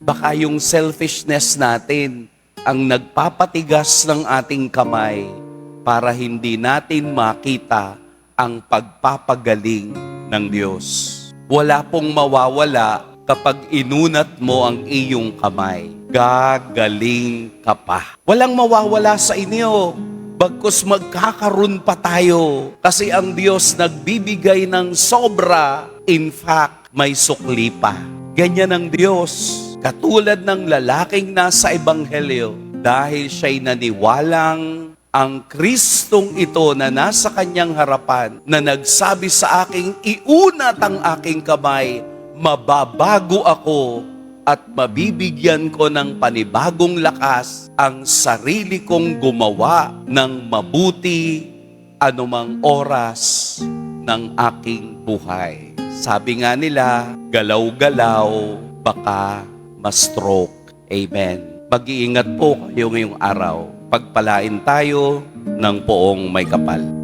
Baka yung selfishness natin ang nagpapatigas ng ating kamay para hindi natin makita ang pagpapagaling ng Diyos. Wala pong mawawala kapag inunat mo ang iyong kamay. Gagaling ka pa. Walang mawawala sa inyo. Bagkus magkakaroon pa tayo. Kasi ang Diyos nagbibigay ng sobra. In fact, may sukli pa. Ganyan ang Diyos. Katulad ng lalaking nasa Ebanghelyo, dahil siya'y naniwalang ang Kristong ito na nasa kanyang harapan, na nagsabi sa aking, iunat ang aking kamay, mababago ako at mabibigyan ko ng panibagong lakas ang sarili kong gumawa ng mabuti anumang oras ng aking buhay. Sabi nga nila, galaw-galaw, baka ma-stroke. Amen. Mag-iingat po kayo ngayong araw. Pagpalain tayo ng poong may kapal.